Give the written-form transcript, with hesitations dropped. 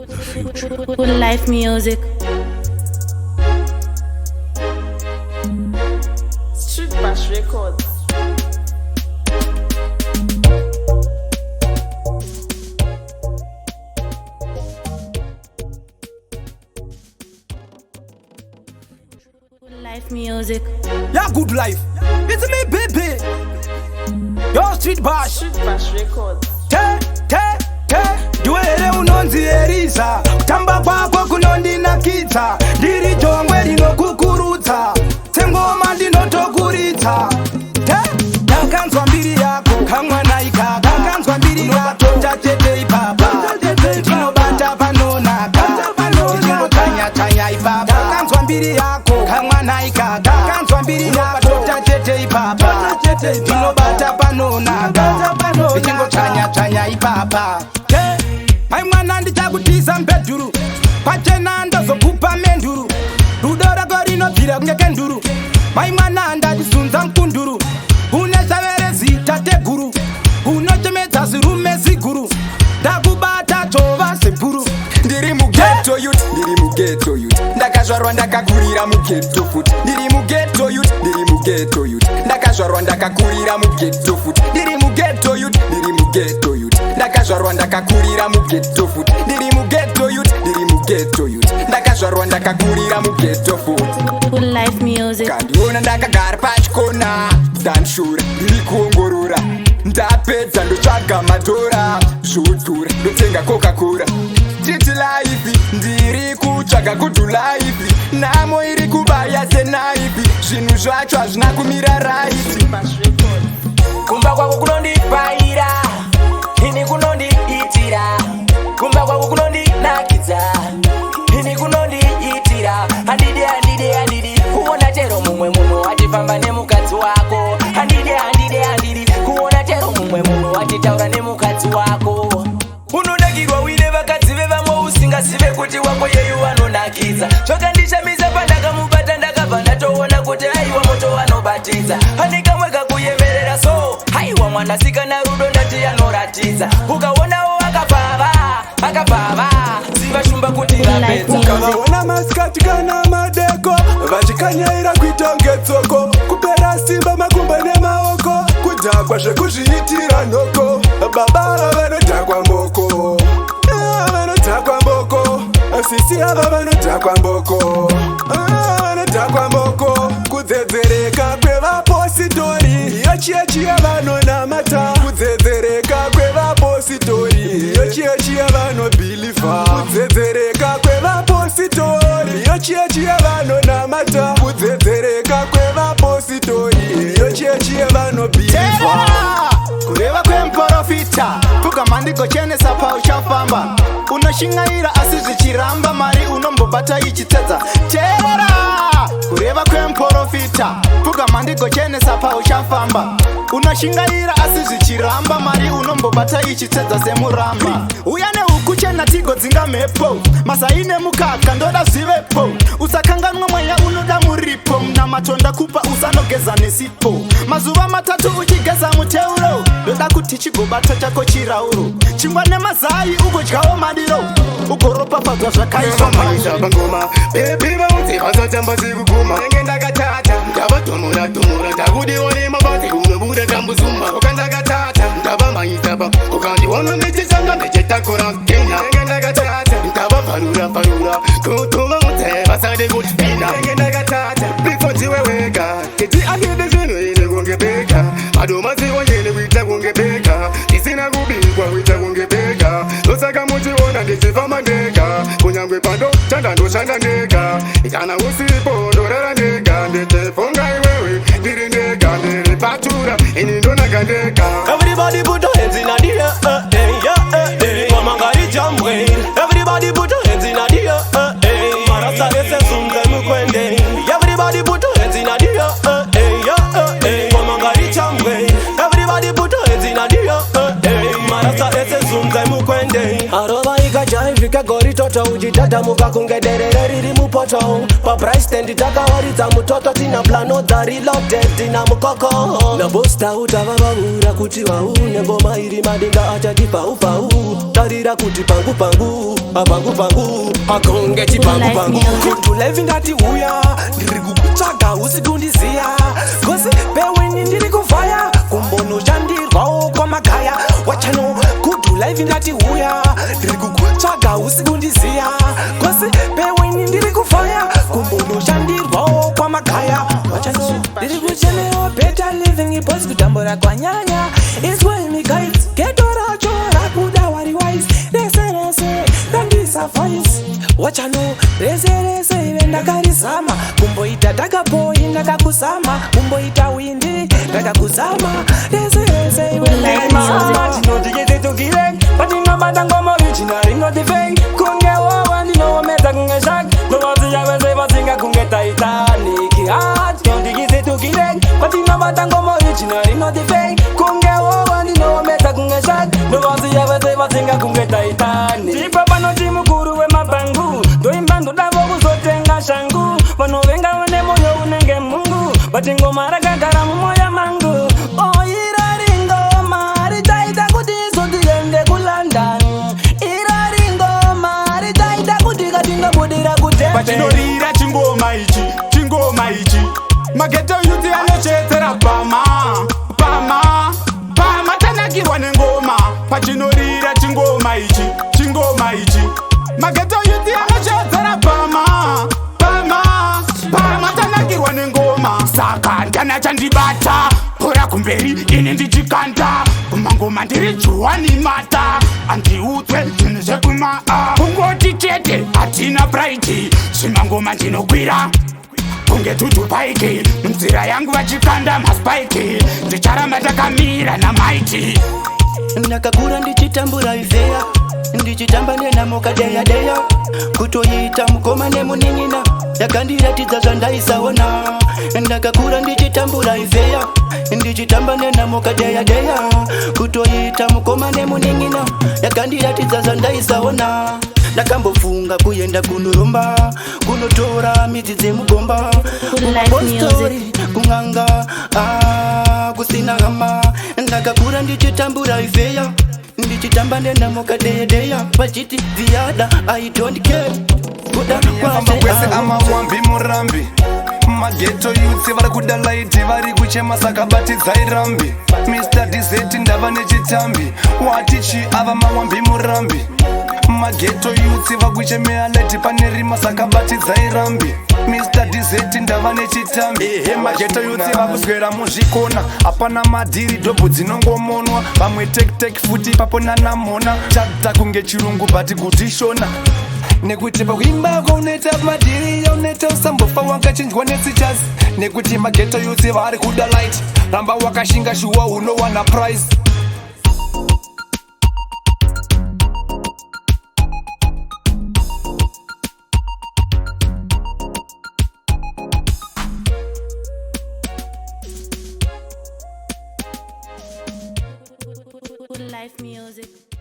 Good life music. Street Bash Records. Good life music. Yeah, good life. It's me, baby. Yo, Street Bash. Street Bash Records. Duele unonzieriza kutamba kwako kunondinakidza ndiri jongwe rinokukurudza sengoma ndinotokuridza ndakanzwa mbiri yako kamwana ikaka ndakanzwa mbiri yako tatete ipapa tinobata panonaka tinotanya ipapa ndakanzwa mbiri yako kamwana ikaka ndakanzwa mbiri yako tatete ipapa tinobata panonaka tinotanya ipapa Mai mwana ndichakutiza mpedhuru pachena ndozokupa menduru rudo rako rinobvira kungeke nduru mai mwana ndatisunza mkunduru une shavere zita teguru unochemedza zirume ziguru ndakubata tova sepuru ndiri mugeto youth ndakazvarwa ndakakurira mugeto foot ndiri mugeto youth ndakazvarwa ndakakurira mugeto foot ndiri mugeto youth ndakazvarwa ndakakurira mugeto foot ndiri mugeto youth ndakazvarwa ndakakurira mugeto foot Good life music. kandiona ndakagara pachikona danshura ndiri kuongorora ndapedza ndotsvaga madhora zvodhura ndotenga coca-cola titi laifi ndiri kutsvaga kudu laifi nhamo iri kubaya senaifi zvinhu zvacho hazvina kumira raiti kumba kwako kunondipaira ini kunondiitira kumba kwako kunondinakidza ini kunondiitira handidi kuona chero mumwe munhu wachifamba nemukadzi wako handidi kuona chero mumwe munhu wachitaura nemukadzi wako unonakirwa uine vakadzi vevamwe usingazive kuti wako yeyu vanonakidza zvakandishamisa pandakamubata ndakabva ndatoona kuti aiwa moto wanobatidza pane kamwe kakuyemerera so haiwa mwanasikana rudo ndati anoratidza ukaonawo vakabvava ziva shumba kuti vapedza ukavaona masikati kana madeko vachikanyaira kuita ngetsoko kupera simba makumbo nemaoko kudhakwa zvekuzviitira nhoko baba vanodhakwa mboko sisi ava vanodhakwa mboko kudzedzereka kwevapositori yochiyechiya vanonamata kudzedzereka kwevapositori yochiyechiya vanobhilifa kudzedzereka kwevapositori yochiyechiya vanonamata kudzedzereka kwevapositori yochiyechiya vanobhilifa kureva kwemprofita pfugama ndigochenesa pauchafamba unoshingaira asi zvichiramba mari unombobata ichitedza teerera kureva kwemprofita pfugama ndigochenesa pauchafamba unoshingaira asi zvichiramba mari unombobata ichitedza semuramba uya nehuku chena tigodzinga mhepo mazai nemukaka ndoda zivepo usakanganwa mweya unoda muripo namatonda kupa usanogeza nesipo mazuva matatu uchigeza muteuro ndoda kuti chigobata chako chirauro chingwa nemazai ugodyawo madiro ugoropafadzwa zvakaiswa pangoma bebi vaunzi vasatamba zikuguma enge ndakatata ndavatomora ndakudiwa nemabati unobuda tambuzuma ukandakatata ndavamaisapa ukandiona mechisanga mechetakora kenya enge ndakatata ndavaparura kutuma mutse vasade kutipenda enge ndakatata bikotiweweka kiti akide zvinhu ine kungebeka madomaziwa nyene kuita kungebeka isina kubikwa kuita kungebeka ndosaka muchiona ndichifamba ndega kunyangwe pando chanda ndoshanda ndega kana usipo ndorara ndega nditefonga iwewe ndiri ndega ndiri patura ini ndonaka ndega. Everybody put your hands in the air, mama ngari jambwe. Everybody put your hands in the air, marasa ese zunga mukwende. Everybody put your hands in the air, mama ngari jambwe. Everybody put your hands in the air, marasa ese zunga mukwende. Aroba ika jive kegori toto uchitatamuka kunge derere riri mupoto pabristand takawaridza mutoto tina plano dzareloaded tina mukoko nabosta utavavavura kuti vaune ngoma iri madinga achati paupau tarira kuti pangu pangu apangu pangu akonge chipangu pangu kutulevi ngati uya ndiri kukutsvaga usikundiziya kosi peweni ndiri kuvhaya kumbonoshandirwawo kwamagaya wachano kutulevi ngati uya ndiri kukutsvaga usikundiziya kosi peweni ndiri kuvhaya kumbonoshandirwawo kwamagaya wachano ndiri kuchemewa better living iposi kutambura kwanyanya iswemi guides geto racho rakuda wariwise reserese randisafais wachano reserese ive ndakarizama kumboita takapoi ndakakuzama kumboita windi ndakakuzama reserese ive ndakarizama patinobata ngoma original not the fake kunge wowa ndinoomedza kunge shak ndovaziya vese vasinga kunge Titanic nondikizitukire patinobata ngoma original not the fake kunge wowa ndinoomedza kunge shak ndovaziya vese vasinga kunge Titanic ipa panoti mukuru wemabangu ndoimba ndodavo kuzotenga shangu vanovenga vane moyo unenge mungu vati ngoma rakagara mumoya mangu pachinorira chingoma ichi mageto yuti anochetsera pama tanakirwa nengoma pachinorira chingoma ichi mageto yuti anochetsera pama tanakirwa nengoma saka ndana chandibata pora kumberi ini ndichikanda kumangoma ndiri juwani mata andiutswe zvinhu zvekuma kungoti chete hatina praiti zvimangoma ndinokwira kunge tutupaiki nzira yangu vachikanda maspaiki ndicharamba takamira namaiti ndakakura ndichitambura ivheya ndichitamba nenamokadeyadeya kutoita mukoma nemunin'ina yakandiratidza zvandaisaona ndakakura ndichitambura ivheya ndichitamba nenamokadeyadeya kutoita mukoma nemunin'ina yakandiratidza zvandaisaona ndakambofunga kuenda kunoromba kunotora midzi dzemugomba kumapostori kung'anga kusina hama ndakakura ndichitambura ivheya ndichitamba nenamokadeyadeya pachiti viada I don't care kuda kwese amawambi murambi mageto yutsi vari kuda laiti vari kuchema saka batidzai rambi Mr. Dizeti ndava nechitambi watichi ava mawambi murambi mageto yutsi vakuchemea laiti pane rima saka batidzai rambi Mr. Dizeti ndava nechitambi mageto yutsi vakuswera muzvikona hapana madhiri dhobhu dzinongomonwa vamwe tek futi papo nanamona chata kunge chirungu bati kuti shona nekuti pakuimba kwaunoita madhiri yaunoita usambofa wakachinjwa netsichasi nekuti mageto yutsi vari kuda light ramba wakashinga shuwa unowana prize Life music.